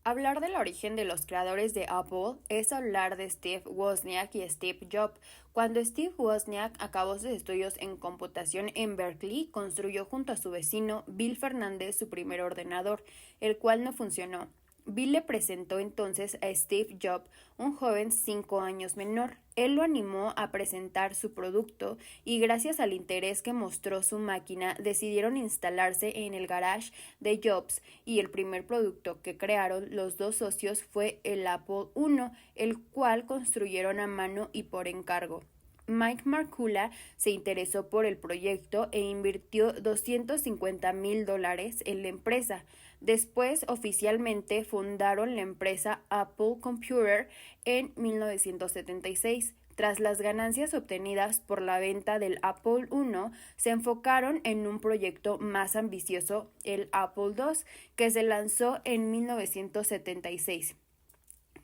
Hablar del origen de los creadores de Apple es hablar de Steve Wozniak y Steve Jobs. Cuando Steve Wozniak acabó sus estudios en computación en Berkeley, construyó junto a su vecino Bill Fernández su primer ordenador, el cual no funcionó. Bill le presentó entonces a Steve Jobs, un joven 5 años menor. Él lo animó a presentar su producto y gracias al interés que mostró su máquina decidieron instalarse en el garage de Jobs y el primer producto que crearon los dos socios fue el Apple I, el cual construyeron a mano y por encargo. Mike Markula se interesó por el proyecto e invirtió $250,000 en la empresa. Después, oficialmente fundaron la empresa Apple Computer en 1976. Tras las ganancias obtenidas por la venta del Apple I, se enfocaron en un proyecto más ambicioso, el Apple II, que se lanzó en 1976.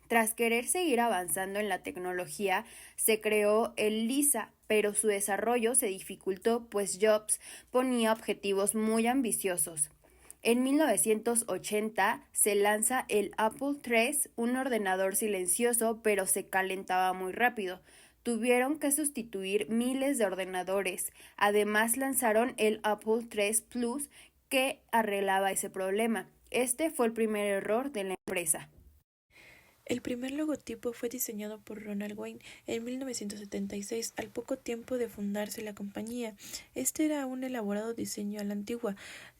Tras querer seguir avanzando en la tecnología, se creó el Lisa, pero su desarrollo se dificultó pues Jobs ponía objetivos muy ambiciosos. En 1980 se lanza el Apple III, un ordenador silencioso pero se calentaba muy rápido. Tuvieron que sustituir miles de ordenadores. Además lanzaron el Apple III Plus que arreglaba ese problema. Este fue el primer error de la empresa. El primer logotipo fue diseñado por Ronald Wayne en 1976, al poco tiempo de fundarse la compañía. Este era un elaborado diseño a la antigua.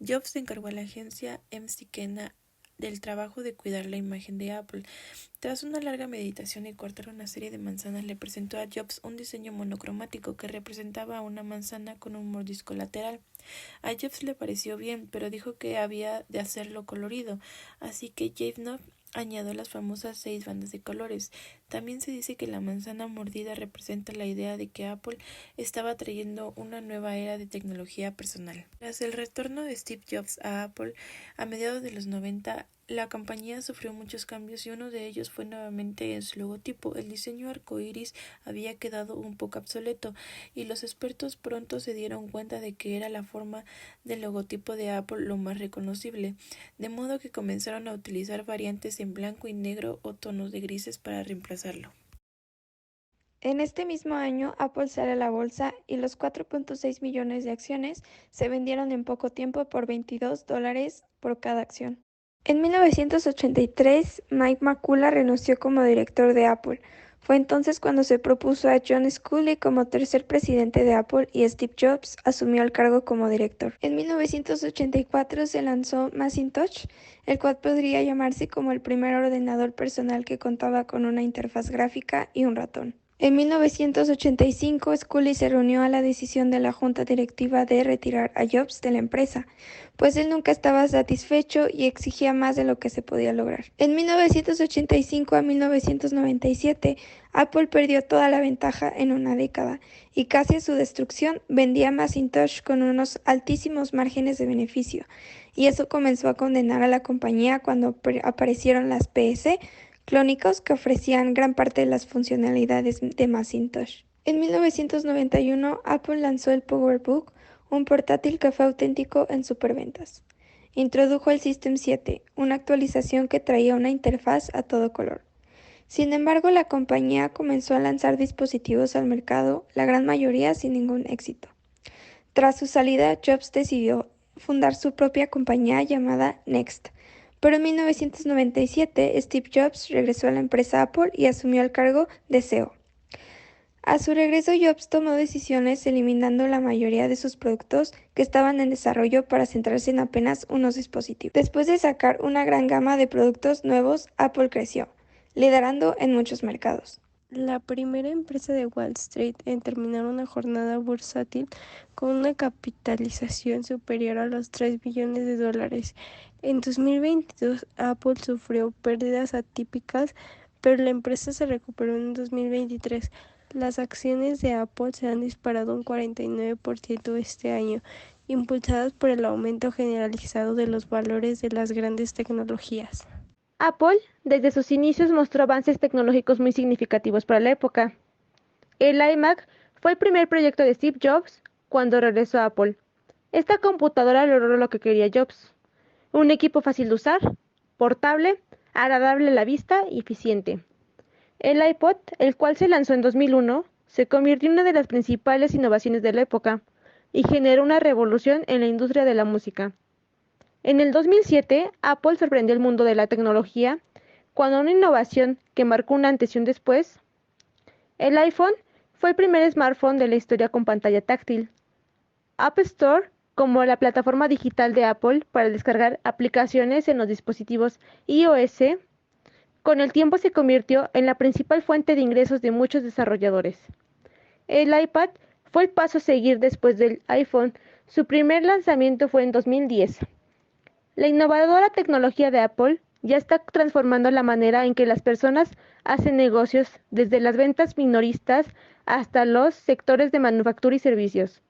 Jobs encargó a la agencia MC Kenna del trabajo de cuidar la imagen de Apple. Tras una larga meditación y cortar una serie de manzanas, le presentó a Jobs un diseño monocromático que representaba una manzana con un mordisco lateral. A Jobs le pareció bien, pero dijo que había de hacerlo colorido, así que Javnov añadió las famosas 6 bandas de colores. También se dice que la manzana mordida representa la idea de que Apple estaba trayendo una nueva era de tecnología personal. Tras el retorno de Steve Jobs a Apple a mediados de los 90, la compañía sufrió muchos cambios y uno de ellos fue nuevamente en su logotipo. El diseño arcoíris había quedado un poco obsoleto y los expertos pronto se dieron cuenta de que era la forma del logotipo de Apple lo más reconocible, de modo que comenzaron a utilizar variantes en blanco y negro o tonos de grises para reemplazarlo. En este mismo año, Apple sale a la bolsa y los 4.6 millones de acciones se vendieron en poco tiempo por $22 por cada acción. En 1983, Mike McCullough renunció como director de Apple. Fue entonces cuando se propuso a John Sculley como tercer presidente de Apple y Steve Jobs asumió el cargo como director. En 1984 se lanzó Macintosh, el cual podría llamarse como el primer ordenador personal que contaba con una interfaz gráfica y un ratón. En 1985, Sculley se reunió a la decisión de la junta directiva de retirar a Jobs de la empresa, pues él nunca estaba satisfecho y exigía más de lo que se podía lograr. En 1985 a 1997, Apple perdió toda la ventaja en una década y casi a su destrucción vendía Macintosh con unos altísimos márgenes de beneficio, y eso comenzó a condenar a la compañía cuando aparecieron las PS clónicos que ofrecían gran parte de las funcionalidades de Macintosh. En 1991, Apple lanzó el PowerBook, un portátil que fue auténtico en superventas. Introdujo el System 7, una actualización que traía una interfaz a todo color. Sin embargo, la compañía comenzó a lanzar dispositivos al mercado, la gran mayoría sin ningún éxito. Tras su salida, Jobs decidió fundar su propia compañía llamada Next, pero en 1997 Steve Jobs regresó a la empresa Apple y asumió el cargo de CEO. A su regreso, Jobs tomó decisiones eliminando la mayoría de sus productos que estaban en desarrollo para centrarse en apenas unos dispositivos. Después de sacar una gran gama de productos nuevos, Apple creció, liderando en muchos mercados. La primera empresa de Wall Street en terminar una jornada bursátil con una capitalización superior a los $3 billones. En 2022, Apple sufrió pérdidas atípicas, pero la empresa se recuperó en 2023. Las acciones de Apple se han disparado un 49% este año, impulsadas por el aumento generalizado de los valores de las grandes tecnologías. Apple, desde sus inicios, mostró avances tecnológicos muy significativos para la época. El iMac fue el primer proyecto de Steve Jobs cuando regresó a Apple. Esta computadora logró lo que quería Jobs: un equipo fácil de usar, portable, agradable a la vista y eficiente. El iPod, el cual se lanzó en 2001, se convirtió en una de las principales innovaciones de la época y generó una revolución en la industria de la música. En el 2007, Apple sorprendió al mundo de la tecnología cuando una innovación que marcó un antes y un después. El iPhone fue el primer smartphone de la historia con pantalla táctil. App Store, como la plataforma digital de Apple para descargar aplicaciones en los dispositivos iOS, con el tiempo se convirtió en la principal fuente de ingresos de muchos desarrolladores. El iPad fue el paso a seguir después del iPhone. Su primer lanzamiento fue en 2010. La innovadora tecnología de Apple ya está transformando la manera en que las personas hacen negocios, desde las ventas minoristas hasta los sectores de manufactura y servicios,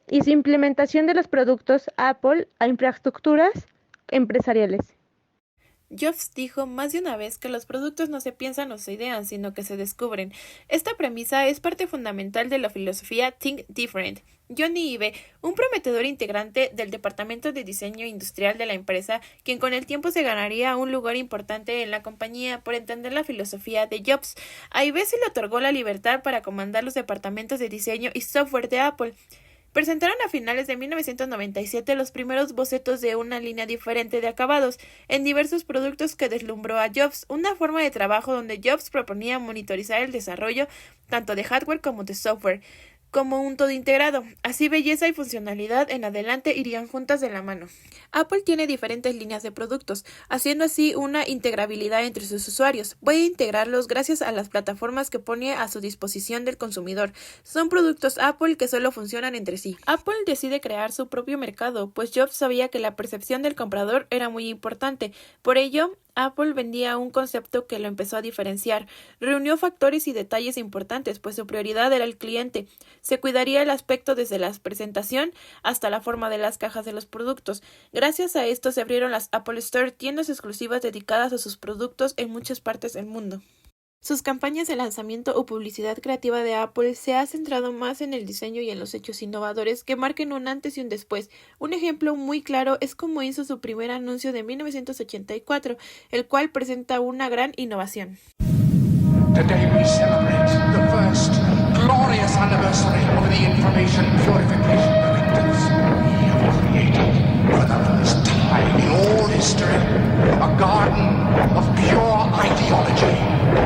y su implementación de los productos Apple a infraestructuras empresariales. Jobs dijo más de una vez que los productos no se piensan o se idean, sino que se descubren. Esta premisa es parte fundamental de la filosofía Think Different. Johnny Ive, un prometedor integrante del departamento de diseño industrial de la empresa, quien con el tiempo se ganaría un lugar importante en la compañía por entender la filosofía de Jobs. A Ive se le otorgó la libertad para comandar los departamentos de diseño y software de Apple. Presentaron a finales de 1997 los primeros bocetos de una línea diferente de acabados en diversos productos que deslumbró a Jobs, una forma de trabajo donde Jobs proponía monitorizar el desarrollo tanto de hardware como de software, como un todo integrado. Así belleza y funcionalidad en adelante irían juntas de la mano. Apple tiene diferentes líneas de productos, haciendo así una integrabilidad entre sus usuarios. Puede integrarlos gracias a las plataformas que pone a su disposición del consumidor. Son productos Apple que solo funcionan entre sí. Apple decide crear su propio mercado, pues Jobs sabía que la percepción del comprador era muy importante. Por ello, Apple vendía un concepto que lo empezó a diferenciar. Reunió factores y detalles importantes, pues su prioridad era el cliente. Se cuidaría el aspecto desde la presentación hasta la forma de las cajas de los productos. Gracias a esto se abrieron las Apple Store, tiendas exclusivas dedicadas a sus productos en muchas partes del mundo. Sus campañas de lanzamiento o publicidad creativa de Apple se ha centrado más en el diseño y en los hechos innovadores que marquen un antes y un después. Un ejemplo muy claro es cómo hizo su primer anuncio de 1984, el cual presenta una gran innovación. Today we celebrate the first glorious anniversary of the Information Purification Directives. We have created, for the first time in all history, a garden of pure ideology,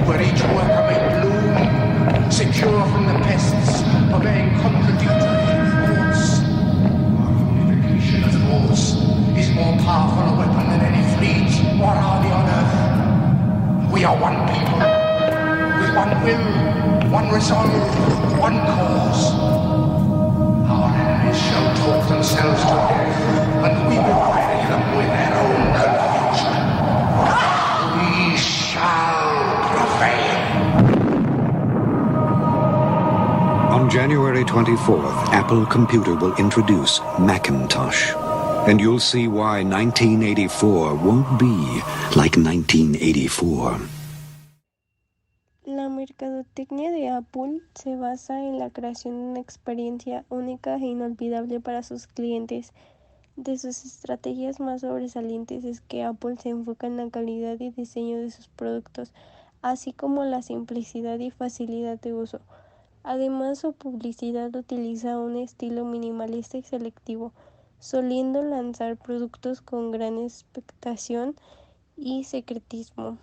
where each worker may bloom, secure from the pests, obeying contradictory thoughts. Our unification of thoughts is more powerful a weapon than any fleet or army on earth. We are one people, with one will, one resolve, one cause. Our enemies shall talk themselves to death, and we will bury them with their own confusion. We shall prevail. On January 24th, Apple Computer will introduce Macintosh. And you'll see why 1984 won't be like 1984. La mercadotecnia de Apple se basa en la creación de una experiencia única e inolvidable para sus clientes. De sus estrategias más sobresalientes es que Apple se enfoca en la calidad y diseño de sus productos, así como la simplicidad y facilidad de uso. Además, su publicidad utiliza un estilo minimalista y selectivo, soliendo lanzar productos con gran expectación y secretismo.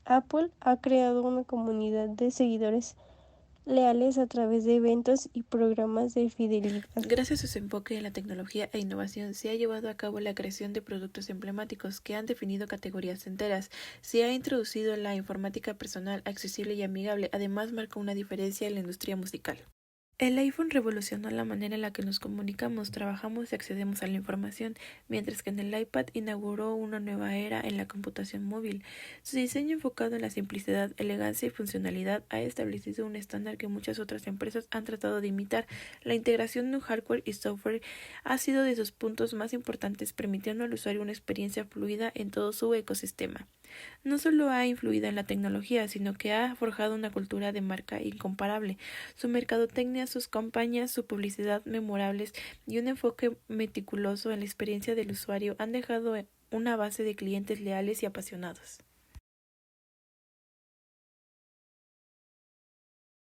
Apple ha creado una comunidad de seguidores leales a través de eventos y programas de fidelidad. Gracias a su enfoque en la tecnología e innovación, se ha llevado a cabo la creación de productos emblemáticos que han definido categorías enteras. Se ha introducido la informática personal, accesible y amigable. Además, marca una diferencia en la industria musical. El iPhone revolucionó la manera en la que nos comunicamos, trabajamos y accedemos a la información, mientras que en el iPad inauguró una nueva era en la computación móvil. Su diseño enfocado en la simplicidad, elegancia y funcionalidad ha establecido un estándar que muchas otras empresas han tratado de imitar. La integración de un hardware y software ha sido de sus puntos más importantes, permitiendo al usuario una experiencia fluida en todo su ecosistema. No solo ha influido en la tecnología, sino que ha forjado una cultura de marca incomparable. Su mercadotecnia, sus campañas, su publicidad memorables y un enfoque meticuloso en la experiencia del usuario han dejado una base de clientes leales y apasionados.